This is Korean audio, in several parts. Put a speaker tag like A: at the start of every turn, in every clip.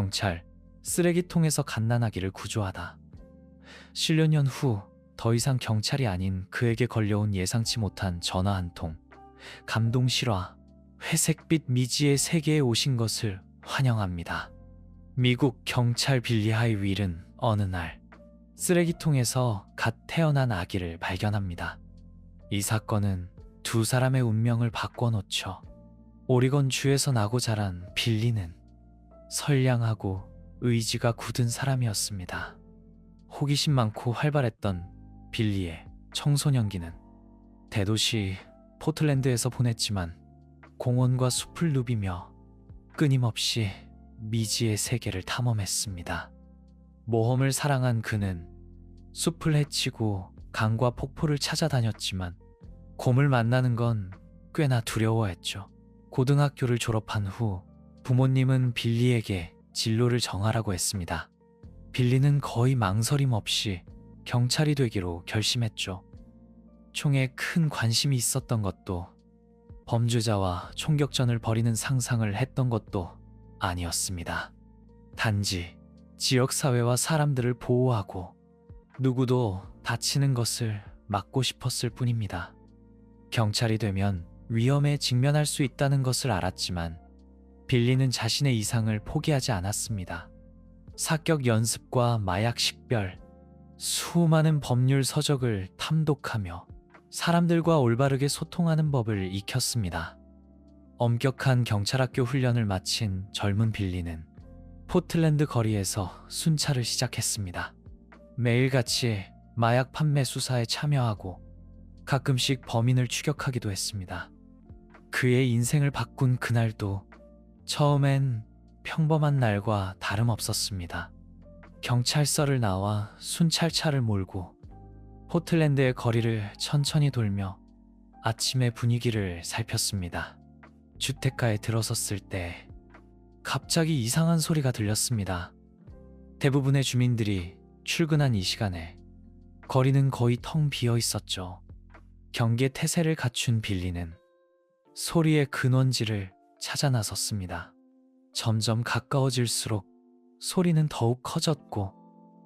A: 경찰, 쓰레기통에서 갓난아기를 구조하다. 실려년 후 더 이상 경찰이 아닌 그에게 걸려온 예상치 못한 전화 한 통. 감동 실화. 회색빛 미지의 세계에 오신 것을 환영합니다. 미국 경찰 빌리 하이윌은 어느 날 쓰레기통에서 갓 태어난 아기를 발견합니다. 이 사건은 두 사람의 운명을 바꿔놓죠. 오리건 주에서 나고 자란 빌리는 선량하고 의지가 굳은 사람이었습니다. 호기심 많고 활발했던 빌리의 청소년기는 대도시 포틀랜드에서 보냈지만 공원과 숲을 누비며 끊임없이 미지의 세계를 탐험했습니다. 모험을 사랑한 그는 숲을 헤치고 강과 폭포를 찾아다녔지만 곰을 만나는 건 꽤나 두려워했죠. 고등학교를 졸업한 후 부모님은 빌리에게 진로를 정하라고 했습니다. 빌리는 거의 망설임 없이 경찰이 되기로 결심했죠. 총에 큰 관심이 있었던 것도 범죄자와 총격전을 벌이는 상상을 했던 것도 아니었습니다. 단지 지역사회와 사람들을 보호하고 누구도 다치는 것을 막고 싶었을 뿐입니다. 경찰이 되면 위험에 직면할 수 있다는 것을 알았지만 빌리는 자신의 이상을 포기하지 않았습니다. 사격 연습과 마약 식별, 수많은 법률 서적을 탐독하며 사람들과 올바르게 소통하는 법을 익혔습니다. 엄격한 경찰학교 훈련을 마친 젊은 빌리는 포틀랜드 거리에서 순찰을 시작했습니다. 매일같이 마약 판매 수사에 참여하고 가끔씩 범인을 추격하기도 했습니다. 그의 인생을 바꾼 그날도 처음엔 평범한 날과 다름없었습니다. 경찰서를 나와 순찰차를 몰고 포틀랜드의 거리를 천천히 돌며 아침의 분위기를 살폈습니다. 주택가에 들어섰을 때 갑자기 이상한 소리가 들렸습니다. 대부분의 주민들이 출근한 이 시간에 거리는 거의 텅 비어 있었죠. 경계 태세를 갖춘 빌리는 소리의 근원지를 찾아 나섰습니다. 점점 가까워질수록 소리는 더욱 커졌고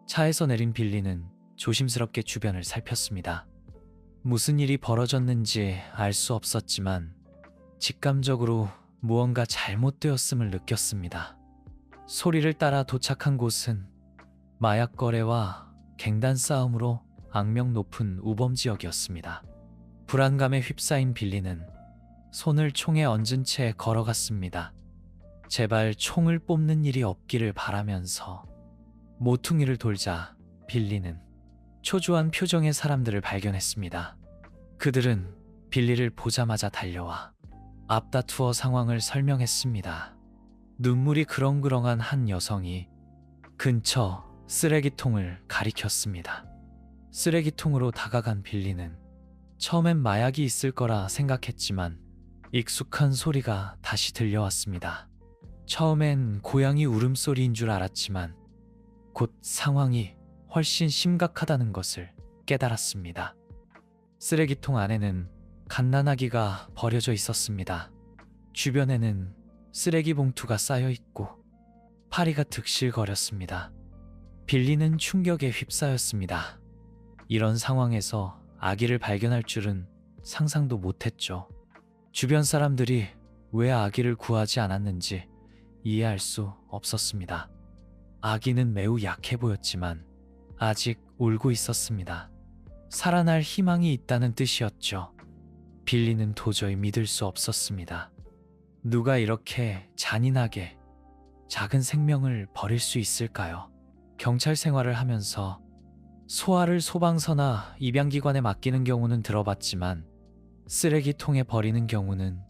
A: 차에서 내린 빌리는 조심스럽게 주변을 살폈습니다. 무슨 일이 벌어졌는지 알 수 없었지만 직감적으로 무언가 잘못되었음을 느꼈습니다. 소리를 따라 도착한 곳은 마약 거래와 갱단 싸움으로 악명 높은 우범지역이었습니다. 불안감에 휩싸인 빌리는 손을 총에 얹은 채 걸어갔습니다. 제발 총을 뽑는 일이 없기를 바라면서 모퉁이를 돌자 빌리는 초조한 표정의 사람들을 발견했습니다. 그들은 빌리를 보자마자 달려와 앞다투어 상황을 설명했습니다. 눈물이 그렁그렁한 한 여성이 근처 쓰레기통을 가리켰습니다. 쓰레기통으로 다가간 빌리는 처음엔 마약이 있을 거라 생각했지만 익숙한 소리가 다시 들려왔습니다. 처음엔 고양이 울음소리인 줄 알았지만 곧 상황이 훨씬 심각하다는 것을 깨달았습니다. 쓰레기통 안에는 갓난아기가 버려져 있었습니다. 주변에는 쓰레기 봉투가 쌓여 있고 파리가 득실거렸습니다. 빌리는 충격에 휩싸였습니다. 이런 상황에서 아기를 발견할 줄은 상상도 못했죠. 주변 사람들이 왜 아기를 구하지 않았는지 이해할 수 없었습니다. 아기는 매우 약해 보였지만 아직 울고 있었습니다. 살아날 희망이 있다는 뜻이었죠. 빌리는 도저히 믿을 수 없었습니다. 누가 이렇게 잔인하게 작은 생명을 버릴 수 있을까요? 경찰 생활을 하면서 소아를 소방서나 입양기관에 맡기는 경우는 들어봤지만 쓰레기통에 버리는 경우는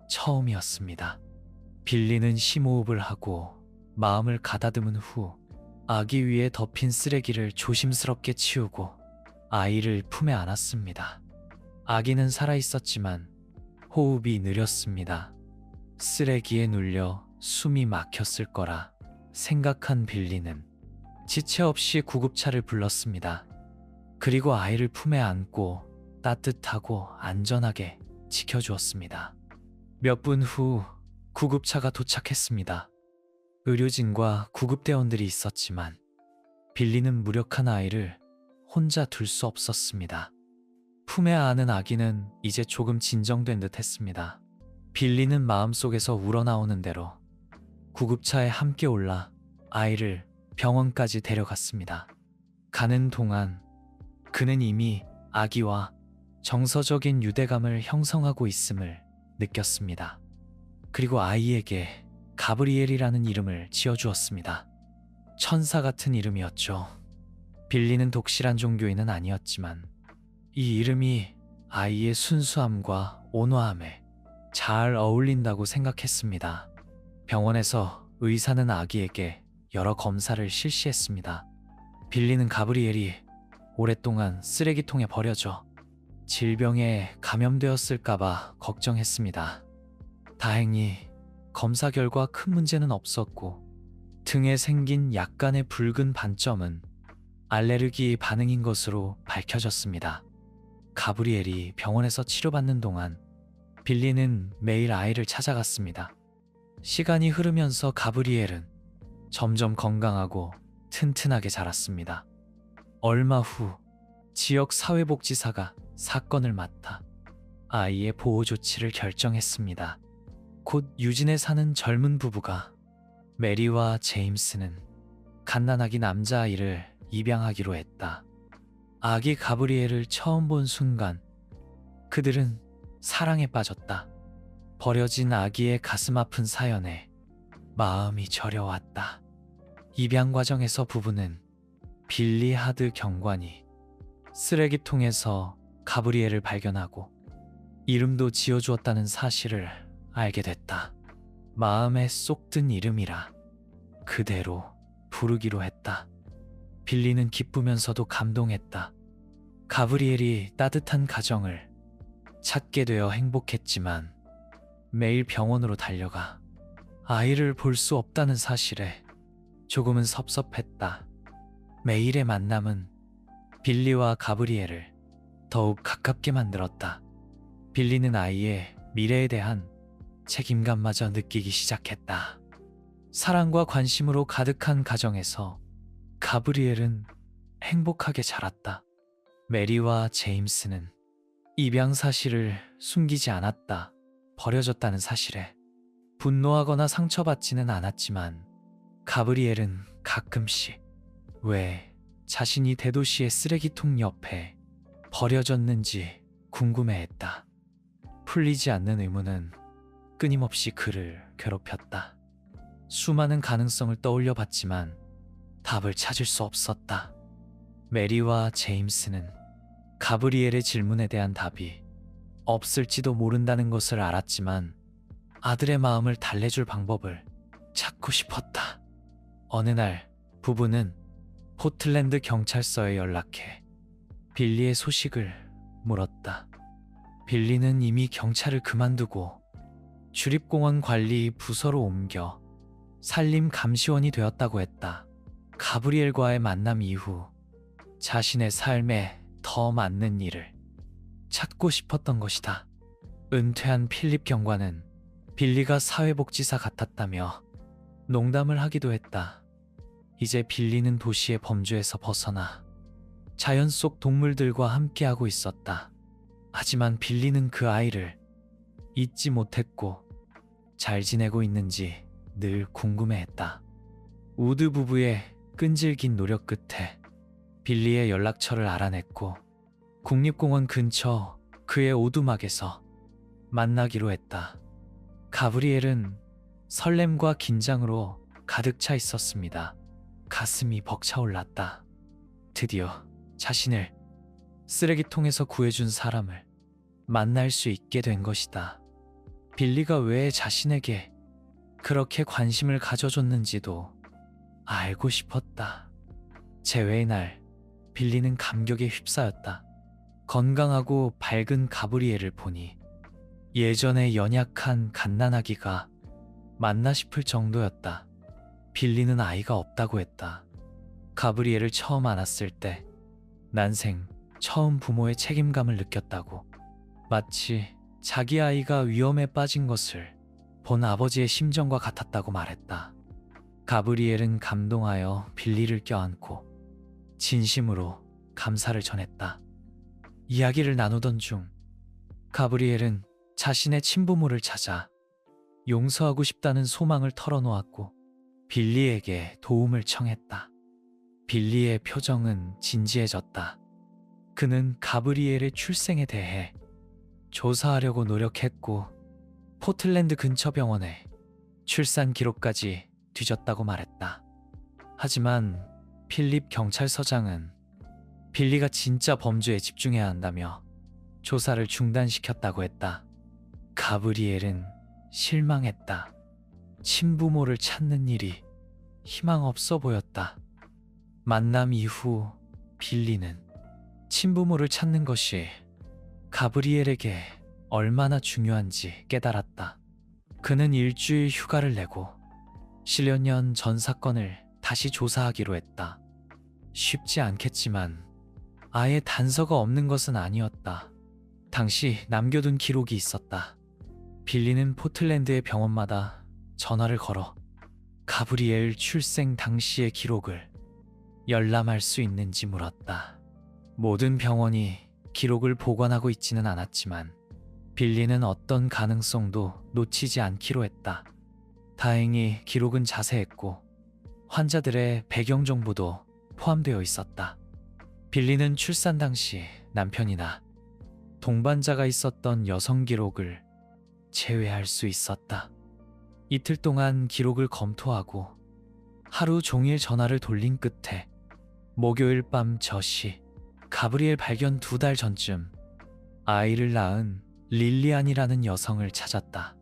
A: 처음이었습니다. 빌리는 심호흡을 하고 마음을 가다듬은 후 아기 위에 덮인 쓰레기를 조심스럽게 치우고 아이를 품에 안았습니다. 아기는 살아있었지만 호흡이 느렸습니다. 쓰레기에 눌려 숨이 막혔을 거라 생각한 빌리는 지체 없이 구급차를 불렀습니다. 그리고 아이를 품에 안고 따뜻하고 안전하게 지켜주었습니다. 몇 분 후 구급차가 도착했습니다. 의료진과 구급대원들이 있었지만 빌리는 무력한 아이를 혼자 둘 수 없었습니다. 품에 안은 아기는 이제 조금 진정된 듯 했습니다. 빌리는 마음속에서 우러나오는 대로 구급차에 함께 올라 아이를 병원까지 데려갔습니다. 가는 동안 그는 이미 아기와 정서적인 유대감을 형성하고 있음을 느꼈습니다. 그리고 아이에게 가브리엘이라는 이름을 지어주었습니다. 천사 같은 이름이었죠. 빌리는 독실한 종교인은 아니었지만 이 이름이 아이의 순수함과 온화함에 잘 어울린다고 생각했습니다. 병원에서 의사는 아기에게 여러 검사를 실시했습니다. 빌리는 가브리엘이 오랫동안 쓰레기통에 버려져 질병에 감염되었을까봐 걱정했습니다. 다행히 검사 결과 큰 문제는 없었고 등에 생긴 약간의 붉은 반점은 알레르기 반응인 것으로 밝혀졌습니다. 가브리엘이 병원에서 치료받는 동안 빌리는 매일 아이를 찾아갔습니다. 시간이 흐르면서 가브리엘은 점점 건강하고 튼튼하게 자랐습니다. 얼마 후 지역 사회복지사가 사건을 맡아 아이의 보호 조치를 결정했습니다. 곧 유진에 사는 젊은 부부가 메리와 제임스는 갓난아기 남자아이를 입양하기로 했다. 아기 가브리엘을 처음 본 순간 그들은 사랑에 빠졌다. 버려진 아기의 가슴 아픈 사연에 마음이 저려왔다. 입양 과정에서 부부는 빌리 하드 경관이 쓰레기통에서 가브리엘을 발견하고 이름도 지어주었다는 사실을 알게 됐다. 마음에 쏙 든 이름이라 그대로 부르기로 했다. 빌리는 기쁘면서도 감동했다. 가브리엘이 따뜻한 가정을 찾게 되어 행복했지만 매일 병원으로 달려가 아이를 볼 수 없다는 사실에 조금은 섭섭했다. 매일의 만남은 빌리와 가브리엘을 더욱 가깝게 만들었다. 빌리는 아이의 미래에 대한 책임감마저 느끼기 시작했다. 사랑과 관심으로 가득한 가정에서 가브리엘은 행복하게 자랐다. 메리와 제임스는 입양 사실을 숨기지 않았다. 버려졌다는 사실에 분노하거나 상처받지는 않았지만 가브리엘은 가끔씩 왜 자신이 대도시의 쓰레기통 옆에 버려졌는지 궁금해했다. 풀리지 않는 의문은 끊임없이 그를 괴롭혔다. 수많은 가능성을 떠올려 봤지만 답을 찾을 수 없었다. 메리와 제임스는 가브리엘의 질문에 대한 답이 없을지도 모른다는 것을 알았지만 아들의 마음을 달래줄 방법을 찾고 싶었다. 어느 날 부부는 포틀랜드 경찰서에 연락해 빌리의 소식을 물었다. 빌리는 이미 경찰을 그만두고 주립공원 관리 부서로 옮겨 산림 감시원이 되었다고 했다. 가브리엘과의 만남 이후 자신의 삶에 더 맞는 일을 찾고 싶었던 것이다. 은퇴한 필립 경관은 빌리가 사회복지사 같았다며 농담을 하기도 했다. 이제 빌리는 도시의 범주에서 벗어나 자연 속 동물들과 함께하고 있었다. 하지만 빌리는 그 아이를 잊지 못했고 잘 지내고 있는지 늘 궁금해했다. 우드 부부의 끈질긴 노력 끝에 빌리의 연락처를 알아냈고 국립공원 근처 그의 오두막에서 만나기로 했다. 가브리엘은 설렘과 긴장으로 가득 차 있었습니다. 가슴이 벅차올랐다. 드디어 자신을 쓰레기통에서 구해준 사람을 만날 수 있게 된 것이다. 빌리가 왜 자신에게 그렇게 관심을 가져줬는지도 알고 싶었다. 재회의 날 빌리는 감격에 휩싸였다. 건강하고 밝은 가브리엘을 보니 예전에 연약한 갓난아기가 맞나 싶을 정도였다. 빌리는 아이가 없다고 했다. 가브리엘을 처음 안았을 때 난생 처음 부모의 책임감을 느꼈다고. 마치 자기 아이가 위험에 빠진 것을 본 아버지의 심정과 같았다고 말했다. 가브리엘은 감동하여 빌리를 껴안고 진심으로 감사를 전했다. 이야기를 나누던 중 가브리엘은 자신의 친부모를 찾아 용서하고 싶다는 소망을 털어놓았고 빌리에게 도움을 청했다. 빌리의 표정은 진지해졌다. 그는 가브리엘의 출생에 대해 조사하려고 노력했고 포틀랜드 근처 병원에 출산 기록까지 뒤졌다고 말했다. 하지만 필립 경찰서장은 빌리가 진짜 범죄에 집중해야 한다며 조사를 중단시켰다고 했다. 가브리엘은 실망했다. 친부모를 찾는 일이 희망 없어 보였다. 만남 이후 빌리는 친부모를 찾는 것이 가브리엘에게 얼마나 중요한지 깨달았다. 그는 일주일 휴가를 내고 10년 전 사건을 다시 조사하기로 했다. 쉽지 않겠지만 아예 단서가 없는 것은 아니었다. 당시 남겨둔 기록이 있었다. 빌리는 포틀랜드의 병원마다 전화를 걸어 가브리엘 출생 당시의 기록을 열람할 수 있는지 물었다. 모든 병원이 기록을 보관하고 있지는 않았지만 빌리는 어떤 가능성도 놓치지 않기로 했다. 다행히 기록은 자세했고 환자들의 배경 정보도 포함되어 있었다. 빌리는 출산 당시 남편이나 동반자가 있었던 여성 기록을 제외할 수 있었다. 이틀 동안 기록을 검토하고 하루 종일 전화를 돌린 끝에 목요일 밤 저시 가브리엘 발견 2달 전쯤 아이를 낳은 릴리안이라는 여성을 찾았다.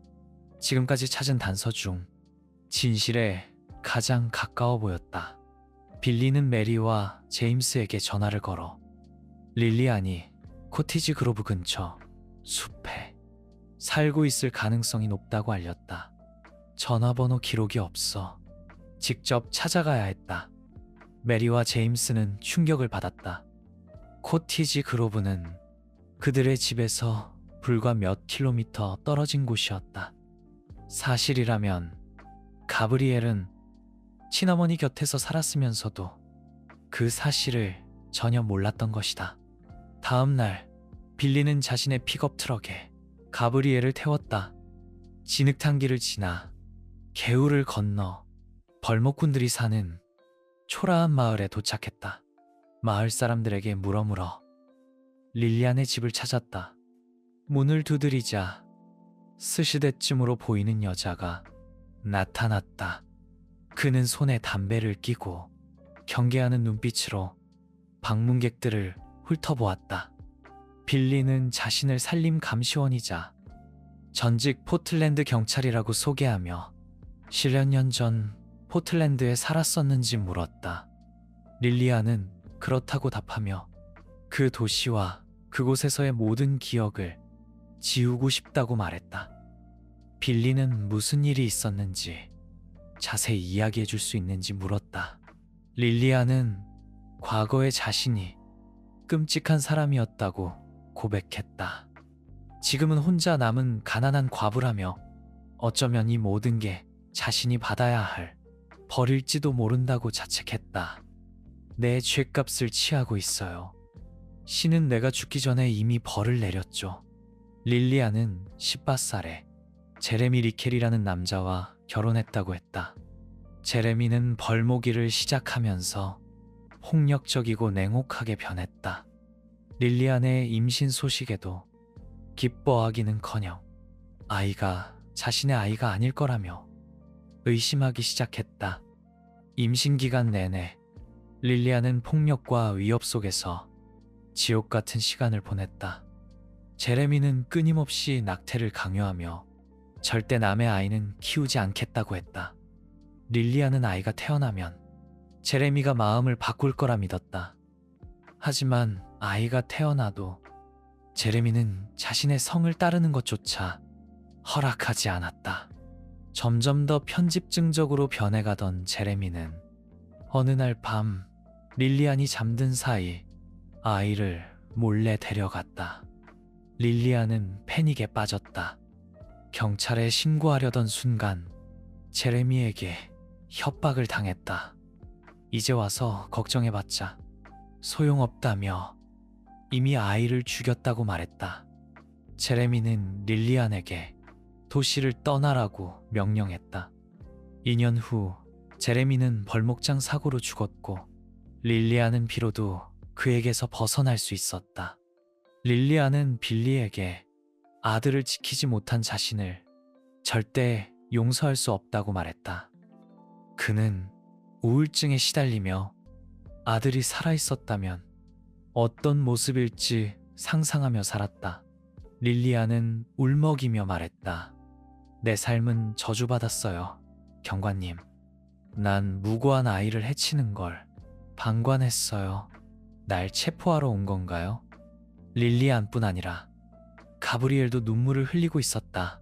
A: 지금까지 찾은 단서 중 진실에 가장 가까워 보였다. 빌리는 메리와 제임스에게 전화를 걸어 릴리안이 코티지 그로브 근처 숲에 살고 있을 가능성이 높다고 알렸다. 전화번호 기록이 없어 직접 찾아가야 했다. 메리와 제임스는 충격을 받았다. 코티지 그로브는 그들의 집에서 불과 몇 킬로미터 떨어진 곳이었다. 사실이라면 가브리엘은 친어머니 곁에서 살았으면서도 그 사실을 전혀 몰랐던 것이다. 다음 날 빌리는 자신의 픽업 트럭에 가브리엘을 태웠다. 진흙탕길을 지나 개울을 건너 벌목꾼들이 사는 초라한 마을에 도착했다. 마을 사람들에게 물어물어 릴리안의 집을 찾았다. 문을 두드리자 스시대쯤으로 보이는 여자가 나타났다. 그는 손에 담배를 끼고 경계하는 눈빛으로 방문객들을 훑어보았다. 빌리는 자신을 산림 감시원이자 전직 포틀랜드 경찰이라고 소개하며 10년 전 포틀랜드에 살았었는지 물었다. 릴리안은 그렇다고 답하며 그 도시와 그곳에서의 모든 기억을 지우고 싶다고 말했다. 빌리는 무슨 일이 있었는지 자세히 이야기해 줄 수 있는지 물었다. 릴리안은 과거의 자신이 끔찍한 사람이었다고 고백했다. 지금은 혼자 남은 가난한 과부라며 어쩌면 이 모든 게 자신이 받아야 할 벌일지도 모른다고 자책했다. 내 죗값을 치하고 있어요. 신은 내가 죽기 전에 이미 벌을 내렸죠. 릴리안은 18살에 제레미 리켈이라는 남자와 결혼했다고 했다. 제레미는 벌모기를 시작하면서 폭력적이고 냉혹하게 변했다. 릴리안의 임신 소식에도 기뻐하기는커녕 아이가 자신의 아이가 아닐 거라며 의심하기 시작했다. 임신 기간 내내 릴리안은 폭력과 위협 속에서 지옥 같은 시간을 보냈다. 제레미는 끊임없이 낙태를 강요하며 절대 남의 아이는 키우지 않겠다고 했다. 릴리안은 아이가 태어나면 제레미가 마음을 바꿀 거라 믿었다. 하지만 아이가 태어나도 제레미는 자신의 성을 따르는 것조차 허락하지 않았다. 점점 더 편집증적으로 변해가던 제레미는 어느 날 밤 릴리안이 잠든 사이 아이를 몰래 데려갔다. 릴리안은 패닉에 빠졌다. 경찰에 신고하려던 순간 제레미에게 협박을 당했다. 이제 와서 걱정해봤자 소용없다며 이미 아이를 죽였다고 말했다. 제레미는 릴리안에게 도시를 떠나라고 명령했다. 2년 후 제레미는 벌목장 사고로 죽었고 릴리안은 비로소 그에게서 벗어날 수 있었다. 릴리안은 빌리에게 아들을 지키지 못한 자신을 절대 용서할 수 없다고 말했다. 그는 우울증에 시달리며 아들이 살아있었다면 어떤 모습일지 상상하며 살았다. 릴리안은 울먹이며 말했다. 내 삶은 저주받았어요, 경관님. 난 무고한 아이를 해치는 걸 방관했어요. 날 체포하러 온 건가요? 릴리안뿐 아니라 가브리엘도 눈물을 흘리고 있었다.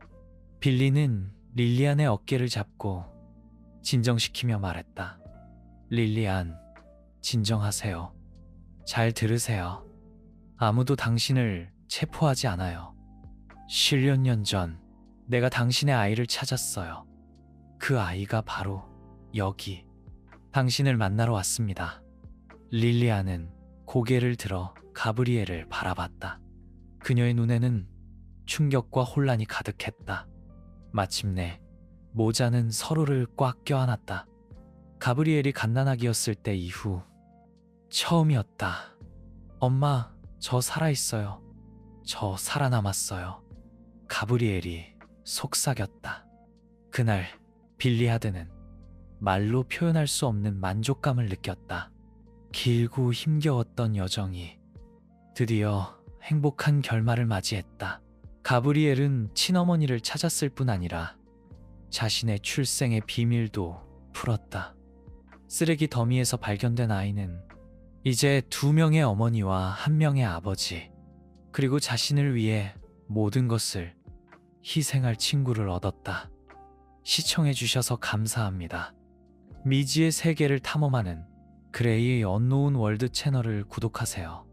A: 빌리는 릴리안의 어깨를 잡고 진정시키며 말했다. 릴리안, 진정하세요. 잘 들으세요. 아무도 당신을 체포하지 않아요. 10년 전 내가 당신의 아이를 찾았어요. 그 아이가 바로 여기. 당신을 만나러 왔습니다. 릴리안은 고개를 들어 가브리엘을 바라봤다. 그녀의 눈에는 충격과 혼란이 가득했다. 마침내 모자는 서로를 꽉 껴안았다. 가브리엘이 갓난아기였을 때 이후 처음이었다. 엄마, 저 살아있어요. 저 살아남았어요. 가브리엘이 속삭였다. 그날 빌리 하드는 말로 표현할 수 없는 만족감을 느꼈다. 길고 힘겨웠던 여정이 드디어 행복한 결말을 맞이했다. 가브리엘은 친어머니를 찾았을 뿐 아니라 자신의 출생의 비밀도 풀었다. 쓰레기 더미에서 발견된 아이는 이제 2명의 어머니와 1명의 아버지, 그리고 자신을 위해 모든 것을 희생할 친구를 얻었다. 시청해주셔서 감사합니다. 미지의 세계를 탐험하는 그레이의 언노운 월드 채널을 구독하세요.